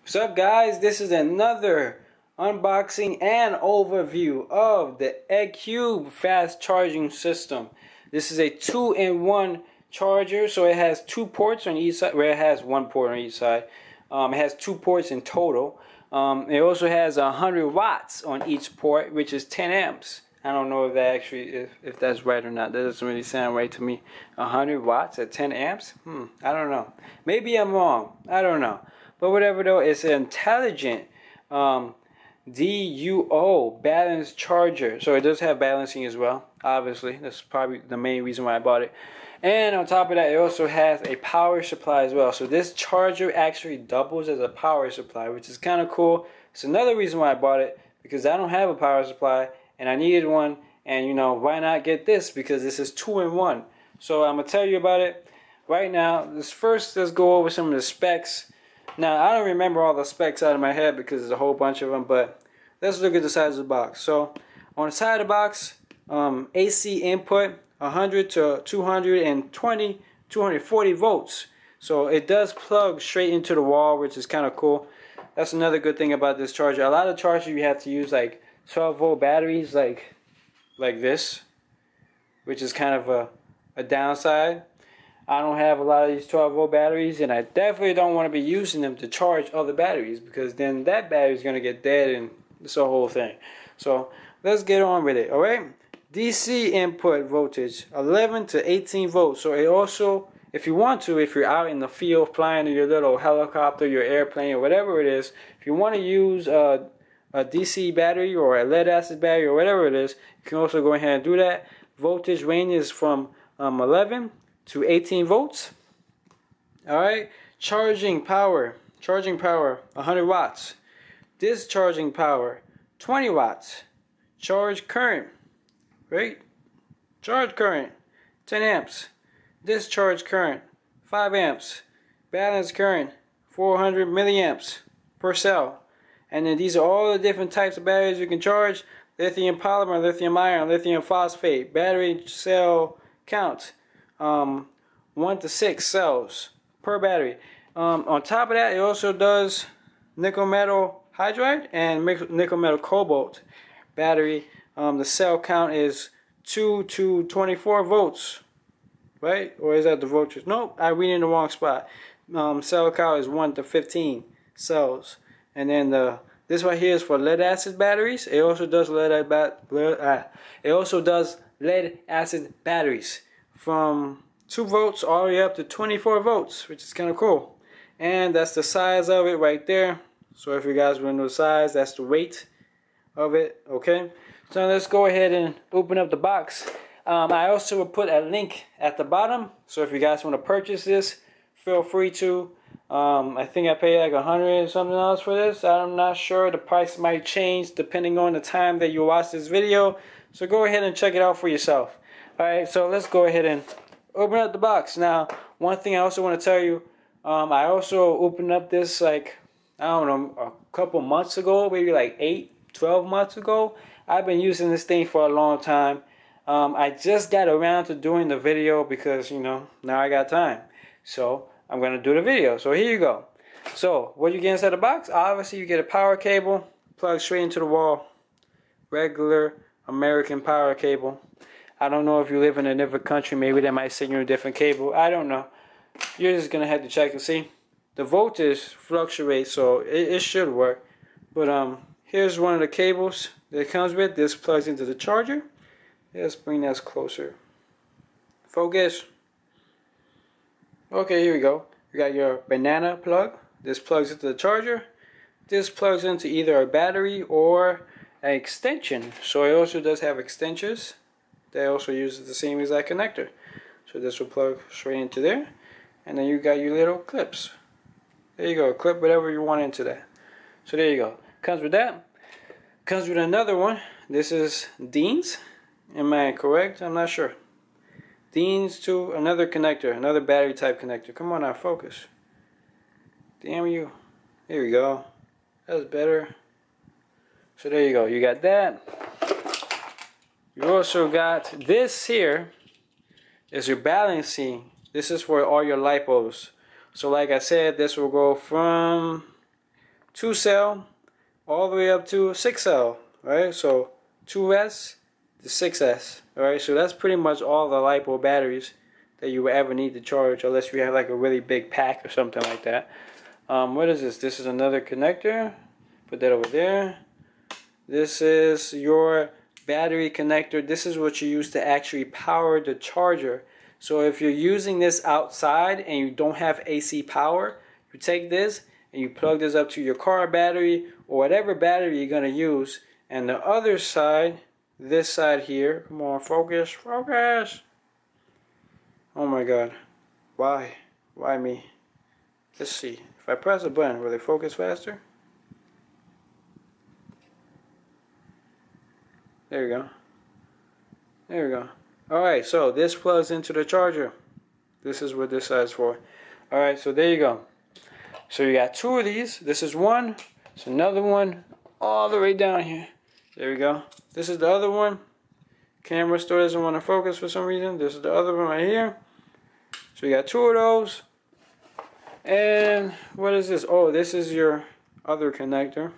What's up, guys? This is another unboxing and overview of the Egg Cube fast charging system. This is a 2-in-1 charger, so it has two ports on each side. Where it has one port on each side. It has two ports in total. It also has 100 watts on each port, which is 10 amps. I don't know if that actually, if that's right or not. That doesn't really sound right to me. 100 watts at 10 amps? I don't know. Maybe I'm wrong. I don't know. But whatever though, it's an intelligent DUO balanced charger. So it does have balancing as well, obviously. That's probably the main reason why I bought it. And on top of that, it also has a power supply as well. So this charger actually doubles as a power supply, which is kind of cool. It's another reason why I bought it, because I don't have a power supply and I needed one. And you know, why not get this? Because this is 2-in-1. So I'm going to tell you about it right now. Let's go over some of the specs. Now, I don't remember all the specs out of my head because there's a whole bunch of them, but let's look at the size of the box. So, on the side of the box, AC input, 100 to 220, 240 volts. So, it does plug straight into the wall, which is kind of cool. That's another good thing about this charger. A lot of chargers, you have to use like 12-volt batteries like this, which is kind of a downside. I don't have a lot of these 12-volt batteries, and I definitely don't want to be using them to charge other batteries, because then that battery is going to get dead and it's a whole thing. So let's get on with it. Alright, DC input voltage 11 to 18 volts. So it also, if you want to, if you're out in the field flying your little helicopter, your airplane, or whatever it is, if you want to use a DC battery or a lead acid battery or whatever it is, you can also go ahead and do that. Voltage range is from 11 to 18 volts. Alright, charging power 100 watts. Discharging power 20 watts. Charge current, right? Charge current 10 amps. Discharge current 5 amps. Balance current 400 milliamps per cell. And then these are all the different types of batteries you can charge. Lithium polymer, lithium ion, lithium phosphate. Battery cell count 1 to 6 cells per battery. On top of that, it also does nickel metal hydride and nickel metal cobalt battery. The cell count is 2 to 24 volts, right? Or is that the voltage? Nope, I read in the wrong spot. Cell count is 1 to 15 cells. And then this right here is for lead acid batteries. It also does lead acid batteries from 2 volts all the way up to 24 volts, which is kind of cool. And that's the size of it right there. So if you guys want to know the size, that's the weight of it. Okay, so let's go ahead and open up the box. I also will put a link at the bottom, so if you guys want to purchase this, feel free to. I think I paid like $100 something for this. I'm not sure. The price might change depending on the time that you watch this video. So go ahead and check it out for yourself. Alright, so let's go ahead and open up the box. Now, one thing I also want to tell you, I also opened up this like, I don't know, a couple months ago, maybe like 12 months ago. I've been using this thing for a long time. I just got around to doing the video because, you know, now I got time. So, I'm going to do the video. So, here you go. So, what you get inside the box? Obviously, you get a power cable, plugged straight into the wall. Regular American power cable. I don't know if you live in a different country, maybe they might send you a different cable. I don't know. You're just going to have to check and see. The voltage fluctuates, so it should work. But here's one of the cables that it comes with. This plugs into the charger. Let's bring this closer. Focus. Okay, here we go. You got your banana plug. This plugs into the charger. This plugs into either a battery or an extension. So it also does have extensions. They also use the same exact connector. So this will plug straight into there. And then you got your little clips. There you go. Clip whatever you want into that. So there you go. Comes with that. Comes with another one. This is Dean's. Am I correct? I'm not sure. Dean's to another connector. Another battery type connector. Come on now, focus. Damn you. Here we go. That's better. So there you go. You got that. You also got this here is your balancing. This is for all your lipos. So like I said, this will go from 2 cell all the way up to 6 cell, right? So 2S to 6S, alright? So that's pretty much all the LiPo batteries that you would ever need to charge, unless you have like a really big pack or something like that. What is this? This is another connector. Put that over there. This is your battery connector. This is what you use to actually power the charger. So if you're using this outside and you don't have AC power, you take this and you plug this up to your car battery or whatever battery you're going to use. And the other side, this side here, come on, focus, focus. Oh my God, why me? Let's see, if I press a button, will it focus faster? There we go. There we go. Alright, so this plugs into the charger. This is what this side's for. Alright, so there you go. So you got 2 of these. This is one. It's another one all the way down here. There we go. This is the other one. Camera still doesn't want to focus for some reason. This is the other one right here. So you got 2 of those. And what is this? Oh, this is your other connector.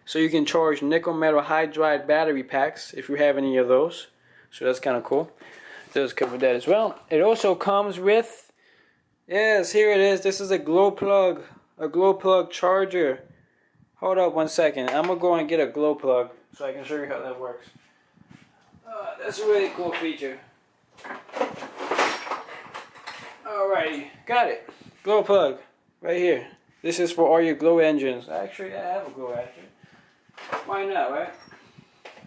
So you can charge nickel metal hydride battery packs if you have any of those. So that's kind of cool. It does cover that as well. It also comes with, yes, here it is. This is a glow plug charger. Hold up one second. I'm going to go and get a glow plug so I can show you how that works. That's a really cool feature. Alrighty, got it. Glow plug right here. This is for all your glow engines. Actually, I have a glow engine. Why not, right?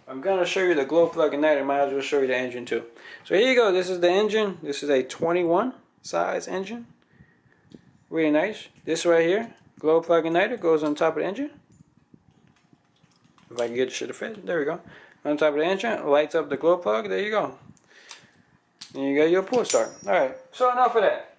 I'm gonna show you the glow plug igniter. I might as well show you the engine too. So here you go. This is the engine. This is a 21 size engine. Really nice. This right here, glow plug igniter, goes on top of the engine. If I can get the shit to fit, there we go. On top of the engine, lights up the glow plug. There you go. And you got your pull start. All right. So enough of that.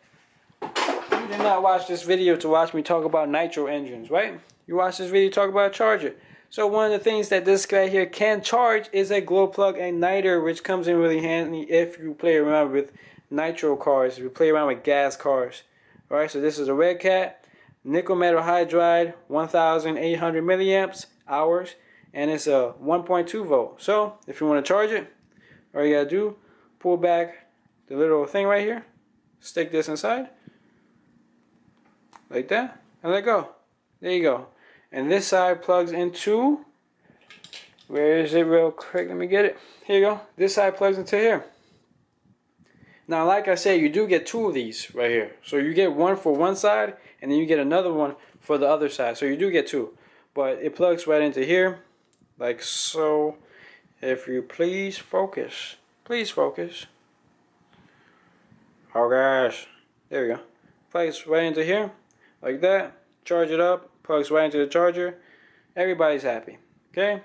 You did not watch this video to watch me talk about nitro engines, right? You watched this video to talk about a charger. So one of the things that this guy here can charge is a glow plug igniter, which comes in really handy if you play around with nitro cars, if you play around with gas cars. Alright, so this is a Red Cat, nickel metal hydride, 1,800 milliamps hours, and it's a 1.2 volt. So if you want to charge it, all you gotta do, pull back the little thing right here, stick this inside, like that, and let go. There you go. And this side plugs into, where is it real quick? Let me get it. Here you go. This side plugs into here. Now, like I said, you do get 2 of these right here. So you get one for one side, and then you get another one for the other side. So you do get 2. But it plugs right into here, like so. If you please focus. Please focus. Oh gosh. There we go. Plugs right into here, like that. Charge it up. Plugs right into the charger. Everybody's happy. Okay?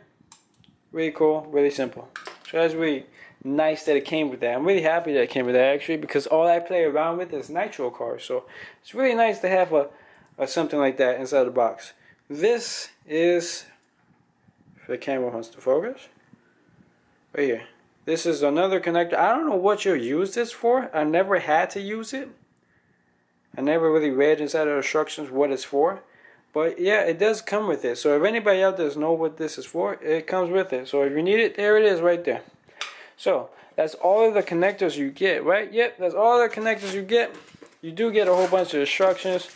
Really cool, really simple. So that's really nice that it came with that. I'm really happy that it came with that actually, because all I play around with is nitro cars. So it's really nice to have a something like that inside the box. This is, if the camera wants to focus, right here. This is another connector. I don't know what you'll use this for. I never had to use it. I never really read inside the instructions what it's for. But yeah, it does come with it. So if anybody out there knows what this is for, it comes with it. So if you need it, there it is right there. So that's all of the connectors you get, right? Yep, that's all the connectors you get. You do get a whole bunch of instructions.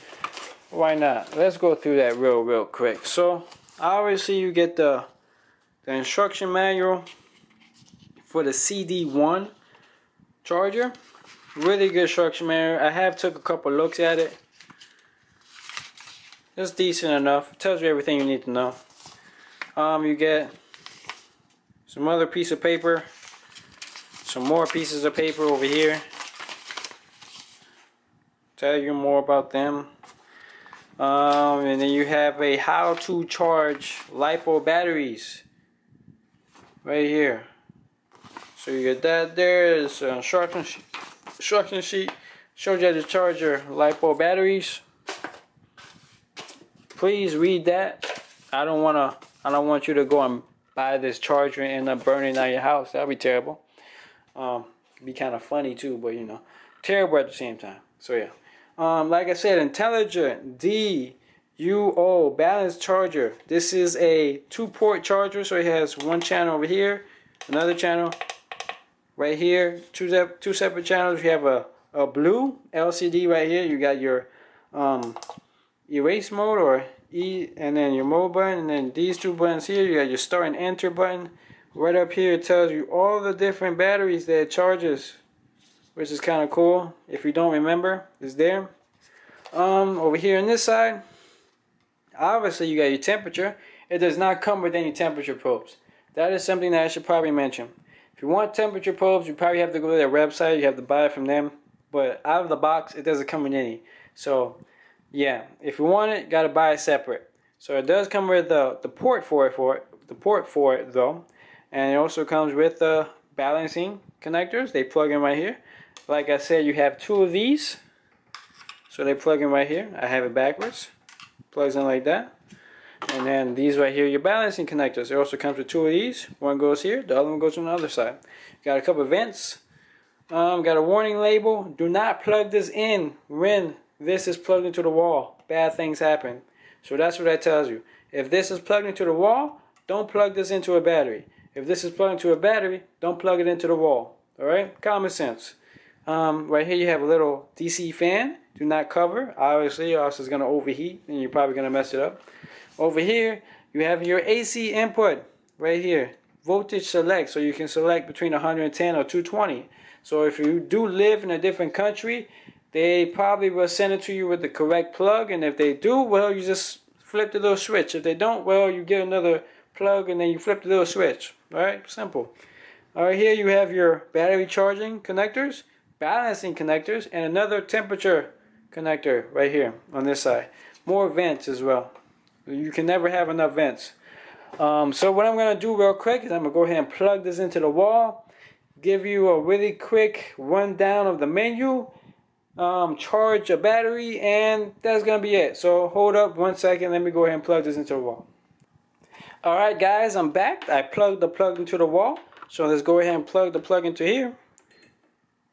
Why not? Let's go through that real quick. So obviously you get the instruction manual for the CD1 charger. Really good instruction manual. I have took a couple looks at it. It's decent enough. It tells you everything you need to know. You get some other piece of paper, some more pieces of paper over here. Tell you more about them. And then you have a how to charge LiPo batteries right here. So you get that there. There's an instruction sheet. Shows you how to charge your LiPo batteries. Please read that. I don't want you to go and buy this charger and end up burning down your house. That'd be terrible. It'd be kind of funny too, but you know, terrible at the same time. So yeah. Like I said, Intelligent D UO balance charger. This is a 2-port charger, so it has one channel over here, another channel right here, two separate channels. You have a blue LCD right here. You got your erase mode or E, and then your mode button, and then these two buttons here. You got your start and enter button. Right up here it tells you all the different batteries that it charges, which is kind of cool. If you don't remember, it's there. Over here on this side, obviously you got your temperature. It does not come with any temperature probes. That is something that I should probably mention. If you want temperature probes, you probably have to go to their website. You have to buy it from them. But out of the box, it doesn't come with any. So yeah, if you want it, you got to buy it separate. So it does come with the port for it though. And it also comes with the balancing connectors. They plug in right here. Like I said, you have 2 of these. So they plug in right here. I have it backwards. Plugs in like that. And then these right here, your balancing connectors. It also comes with 2 of these. One goes here, the other one goes on the other side. Got a couple of vents. Got a warning label. Do not plug this in when this is plugged into the wall. Bad things happen. So that's what that tells you. If this is plugged into the wall, don't plug this into a battery. If this is plugged into a battery, don't plug it into the wall. Alright? Common sense. Right here you have a little DC fan. Do not cover. Obviously, or else it's going to overheat and you're probably going to mess it up. Over here, you have your AC input. Right here. Voltage select. So you can select between 110 or 220. So if you do live in a different country, they probably will send it to you with the correct plug. And if they do, well, you just flip the little switch. If they don't, well, you get another plug and then you flip the little switch. Alright, simple. Alright, here you have your battery charging connectors, balancing connectors, and another temperature connector right here on this side. More vents as well. You can never have enough vents. So what I'm going to do real quick is I'm going to go ahead and plug this into the wall, give you a really quick rundown of the menu, charge a battery, and that's going to be it. So hold up 1 second, let me go ahead and plug this into the wall. Alright guys, I'm back. I plugged the plug into the wall. So let's go ahead and plug the plug into here.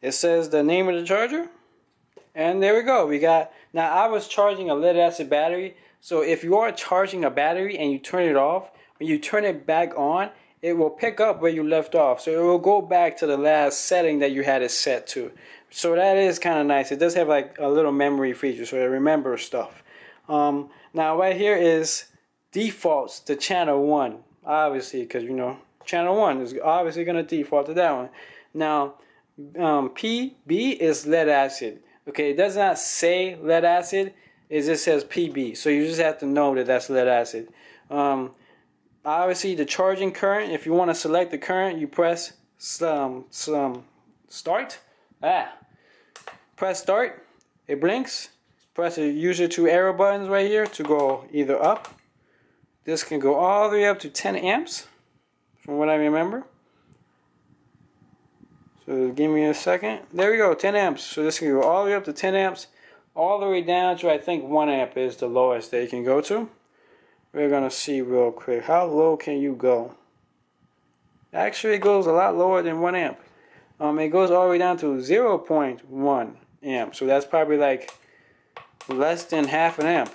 It says the name of the charger. And there we go. We got, now I was charging a lead acid battery. So if you are charging a battery and you turn it off, when you turn it back on, it will pick up where you left off. So it will go back to the last setting that you had it set to. So that is kind of nice. It does have like a little memory feature so it remembers stuff. Now right here is defaults to channel 1, obviously, because you know channel 1 is obviously going to default to that one. Now PB is lead acid. Okay, it does not say lead acid, it just says PB, so you just have to know that that's lead acid. Obviously the charging current, if you want to select the current, you press start. Press start, it blinks. Press the user 2 arrow buttons right here to go either up. This can go all the way up to 10 amps, from what I remember. So give me a second. There we go, 10 amps. So this can go all the way up to 10 amps, all the way down to I think 1 amp is the lowest that you can go to. We're going to see real quick. How low can you go? Actually, it goes a lot lower than 1 amp. It goes all the way down to 0.1 amp. So that's probably like less than half an amp,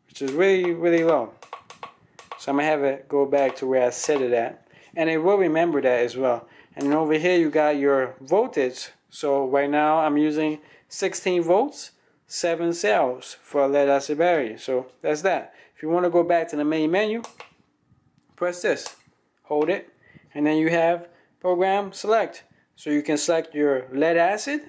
which is really, really low. So I'm going to have it go back to where I set it at. And it will remember that as well. And then over here you got your voltage. So right now I'm using 16 volts, 7 cells for a lead acid battery. So that's that. If you want to go back to the main menu, press this. Hold it. And then you have program select. So you can select your lead acid.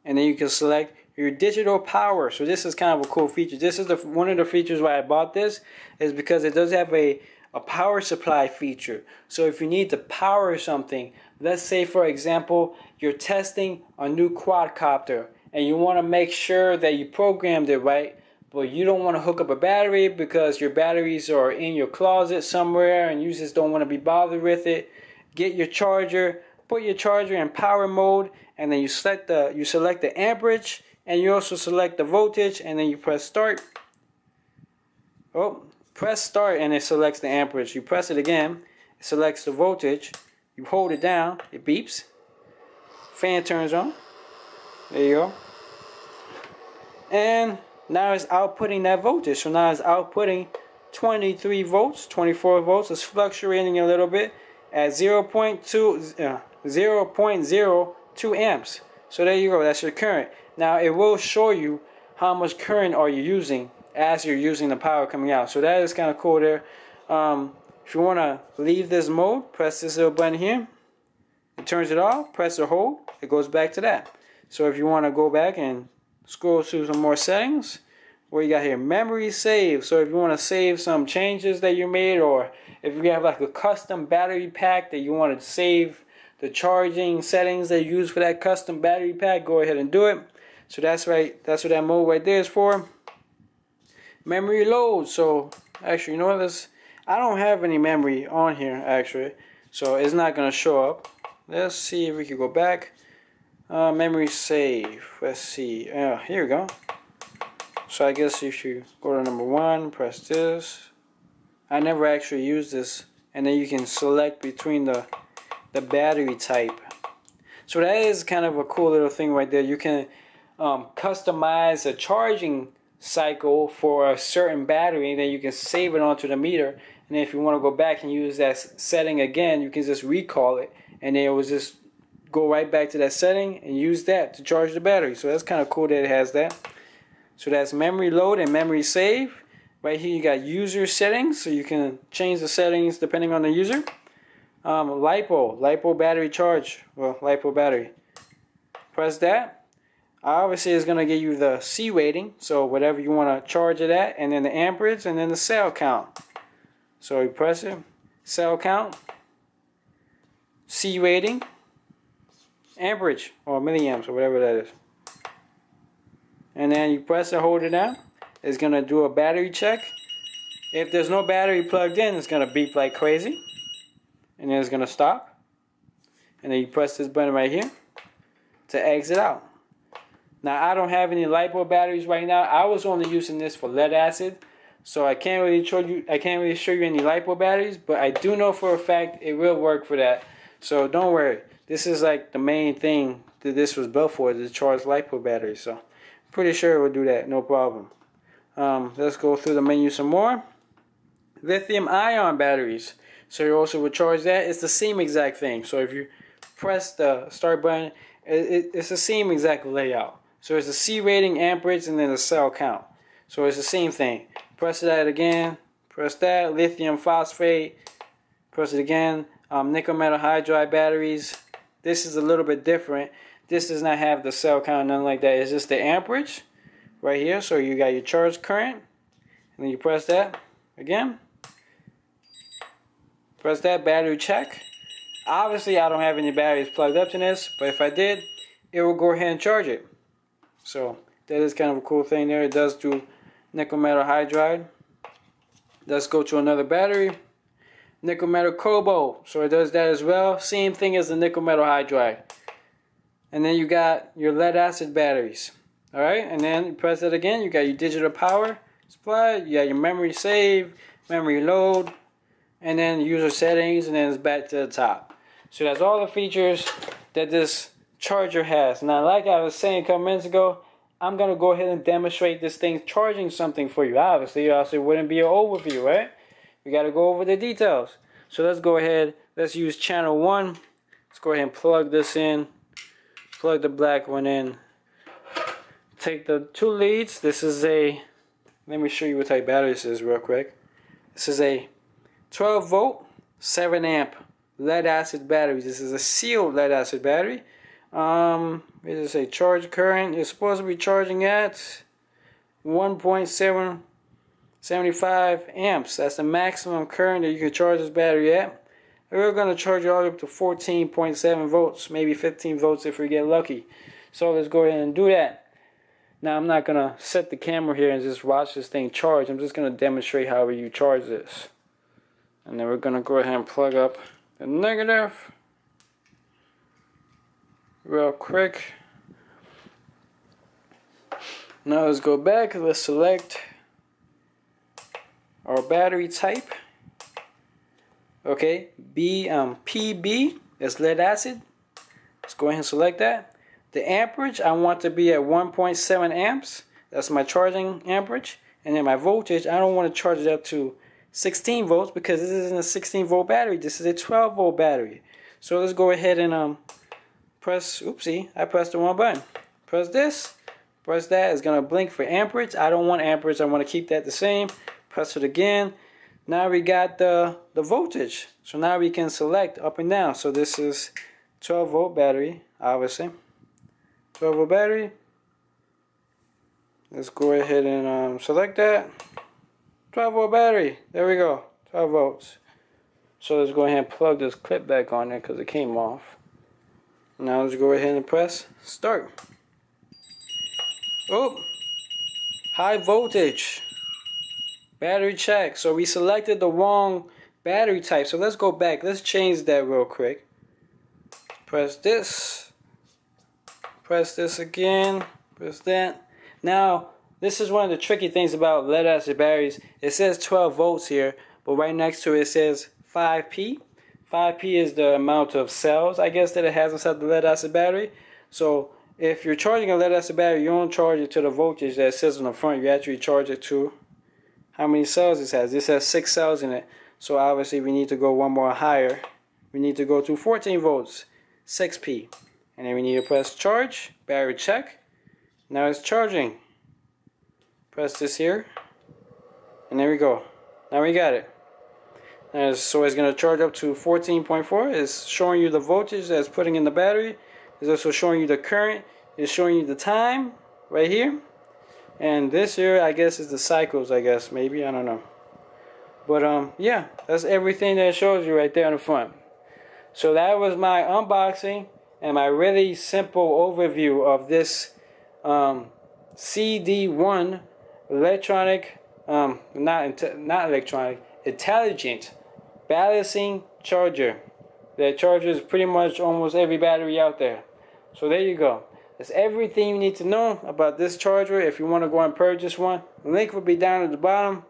And then you can select your digital power. So this is kind of a cool feature. This is one of the features why I bought this, is because it does have a power supply feature. So if you need to power something, let's say for example you're testing a new quadcopter and you want to make sure that you programmed it right, but you don't want to hook up a battery because your batteries are in your closet somewhere and you just don't want to be bothered with it. Get your charger, put your charger in power mode, and then you select the amperage, and you also select the voltage, and then you press start. Press start and it selects the amperage. You press it again, it selects the voltage. You hold it down, it beeps. Fan turns on. There you go. And now it's outputting that voltage. So now it's outputting 23 volts, 24 volts. It's fluctuating a little bit at 0.02 amps. So there you go, that's your current. Now it will show you how much current are you using as you're using the power coming out. So that is kind of cool there. If you want to leave this mode, press this little button here. It turns it off, press or hold, it goes back to that. So if you want to go back and scroll through some more settings, what you got here, memory save. So if you want to save some changes that you made, or if you have like a custom battery pack that you want to save the charging settings that you use for that custom battery pack, go ahead and do it. So that's right, that's what that mode right there is for. Memory load. So actually, you know what, I don't have any memory on here actually, so it's not going to show up. Let's see if we can go back. Memory save. Let's see. Here we go. So I guess if you go to number 1, press this. I never actually used this, and then you can select between the battery type. So that is kind of a cool little thing right there. You can customize a charging cycle for a certain battery, and then you can save it onto the meter. And then if you want to go back and use that setting again, you can just recall it, and then it will just go right back to that setting and use that to charge the battery. So that's kind of cool that it has that. So that's memory load and memory save. Right here you got user settings, so you can change the settings depending on the user. LiPo battery charge, well, LiPo battery. Press that. Obviously it's going to give you the C rating, so whatever you want to charge it at, and then the amperage, and then the cell count. So you press it, cell count, C rating, amperage or milliamps or whatever that is, and then you press and hold it down. It's gonna do a battery check. If there's no battery plugged in, it's gonna beep like crazy, and then it's gonna stop, and then you press this button right here to exit out. Now I don't have any LiPo batteries right now. I was only using this for lead acid, so I can't really show you any LiPo batteries, but I do know for a fact it will work for that. So don't worry. This is like the main thing that this was built for, to charge LiPo batteries. So I'm pretty sure it will do that, no problem. Let's go through the menu some more. Lithium ion batteries. So you also would charge that. It's the same exact thing. So if you press the start button, it's the same exact layout. So it's the C rating, amperage, and then the cell count. So it's the same thing. Press that again. Press that. Lithium phosphate. Press it again. Nickel metal hydride batteries. This is a little bit different. This does not have the cell count, nothing like that. It's just the amperage right here. So you got your charge current, and then you press that again. Press that, battery check. Obviously I don't have any batteries plugged up to this, but if I did, it will go ahead and charge it. So that is kind of a cool thing there. It does do nickel metal hydride. Let's go to another battery. Nickel metal cobalt. So it does that as well. Same thing as the nickel metal hydride. And then you got your lead acid batteries. Alright, and then you press it again. You got your digital power supply. You got your memory save, memory load, and then user settings, and then it's back to the top. So that's all the features that this charger has. Now, like I was saying a couple minutes ago, I'm going to go ahead and demonstrate this thing charging something for you. Obviously, else it wouldn't be an overview, right? We got to go over the details. So let's go ahead. Let's use channel 1. Let's go ahead and plug this in. Plug the black one in. Take the 2 leads. This is a, let me show you what type battery this is real quick. This is a 12 volt, 7 amp lead acid battery. This is a sealed lead acid battery. It is a charge current. You're supposed to be charging at 1.775 amps. That's the maximum current that you can charge this battery at. We're going to charge it all up to 14.7 volts, maybe 15 volts if we get lucky. So let's go ahead and do that. Now I'm not going to set the camera here and just watch this thing charge. I'm just going to demonstrate how you charge this. And then we're going to go ahead and plug up the negative real quick. Now let's go back. Let's select our battery type. Okay, PB is lead acid. Let's go ahead and select that. The amperage I want to be at 1.7 amps. That's my charging amperage. And then my voltage, I don't want to charge it up to 16 volts because this isn't a 16 volt battery. This is a 12 volt battery. So let's go ahead and press, oopsie, I pressed the wrong button. Press this, press that. It's going to blink for amperage. I don't want amperage. I want to keep that the same. Press it again. Now we got the voltage. So now we can select up and down. So this is 12 volt battery, obviously. 12 volt battery. Let's go ahead and select that. 12 volt battery. There we go. 12 volts. So let's go ahead and plug this clip back on there because it came off. Now let's go ahead and press start. Oh, high voltage. Battery check. So we selected the wrong battery type. So let's go back. Let's change that real quick. Press this. Press this again. Press that. Now, this is one of the tricky things about lead acid batteries. It says 12 volts here, but right next to it says 5P. 5P is the amount of cells, I guess, that it has inside the lead acid battery. So if you're charging a lead acid battery, you don't charge it to the voltage that it says on the front. You actually charge it to how many cells this has. This has 6 cells in it. So obviously we need to go one more higher. We need to go to 14 volts, 6P. And then we need to press charge, battery check. Now it's charging. Press this here. And there we go. Now we got it. And so it's going to charge up to 14.4. It's showing you the voltage that's putting in the battery. It's also showing you the current. It's showing you the time right here. And this here, I guess, is the cycles, I guess. Maybe, I don't know. But yeah, that's everything that it shows you right there on the front. So that was my unboxing and my really simple overview of this CD1 electronic, not electronic, intelligent balancing charger that charges pretty much almost every battery out there. So there you go. That's everything you need to know about this charger. If you want to go and purchase one, the link will be down at the bottom.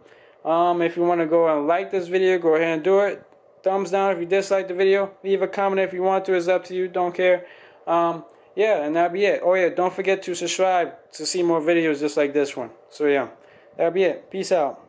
If you want to go and like this video, go ahead and do it. Thumbs down if you dislike the video. Leave a comment if you want to. It's up to you. Don't care. Yeah, and that'll be it. Oh yeah, don't forget to subscribe to see more videos just like this one. So yeah, that'll be it. Peace out.